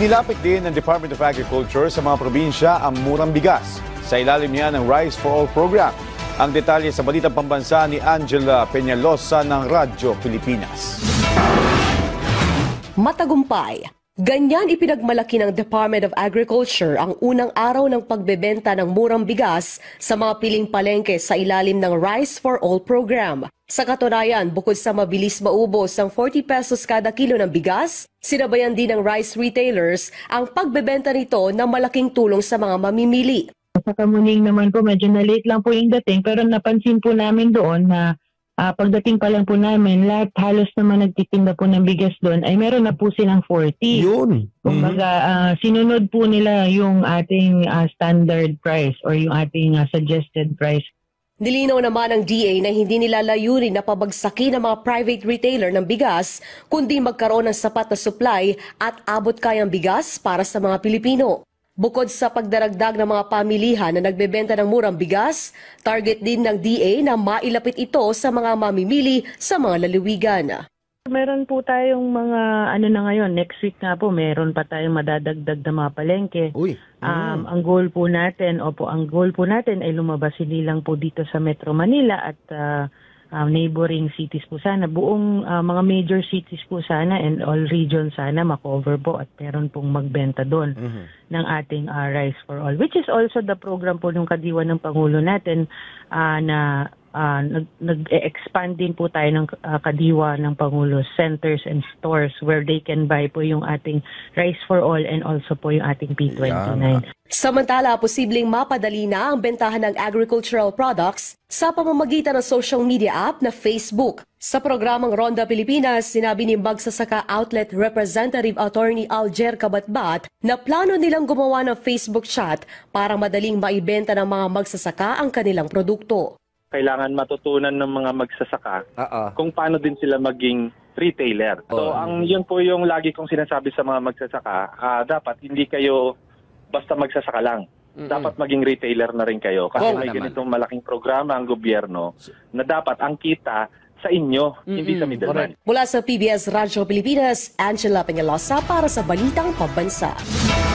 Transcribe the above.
Inilapit din ng Department of Agriculture sa mga probinsya ang murang bigas sa ilalim niya ng Rice for All program. Ang detalye sa Balitang Pambansa ni Angela Peñalosa ng Radyo Pilipinas. Matagumpay. Ganyan ipinagmalaki ng Department of Agriculture ang unang araw ng pagbebenta ng murang bigas sa mga piling palengke sa ilalim ng Rice for All program. Sa katunayan, bukod sa mabilis maubos ang 40 pesos kada kilo ng bigas, sinabayan din ng rice retailers ang pagbebenta nito na malaking tulong sa mga mamimili. Sa Kamuning naman po, medyo na-late lang po yung dating, pero napansin po namin doon na pagdating pa lang po namin, lahat halos naman nagtitinda po ng bigas doon ay meron na po silang 40. Yun. Kumbaga, sinunod po nila yung ating standard price or yung ating suggested price. Nilinaw naman ng DA na hindi nila layunin na pabagsakin ang mga private retailer ng bigas, kundi magkaroon ng sapat na supply at abot kayang bigas para sa mga Pilipino. Bukod sa pagdaragdag ng mga pamilihan na nagbebenta ng murang bigas, target din ng DA na mailapit ito sa mga mamimili sa mga lalawigan. Meron po tayong mga na ngayon, next week nga po, meron pa tayong madadagdag na mga palengke. Ang goal po natin, ay lumabas hindi lang po dito sa Metro Manila at neighboring cities po sana. Buong mga major cities po sana and all regions sana makover po at meron pong magbenta doon ng ating Rice for All. Which is also the program po ng kadiwa ng Pangulo natin na nag-expand din po tayo ng kadiwa ng Pangulo centers and stores where they can buy po yung ating Rice for All and also po yung ating P29. Samantala, posibleng mapadali na ang bentahan ng agricultural products sa pamamagitan ng social media app na Facebook. Sa programang Ronda Pilipinas, sinabi ni Magsasaka Outlet Representative Attorney Alger Kabatbat na plano nilang gumawa ng Facebook chat para madaling maibenta ng mga magsasaka ang kanilang produkto. Kailangan matutunan ng mga magsasaka kung paano din sila maging retailer. So, yun po yung lagi kong sinasabi sa mga magsasaka, dapat hindi kayo basta magsasaka lang. Dapat maging retailer na rin kayo. Kasi may ganitong malaking programa ang gobyerno na dapat ang kita sa inyo, hindi sa middleman. Mula sa PBS Radyo Pilipinas, Angela Peñalosa para sa Balitang Pambansa.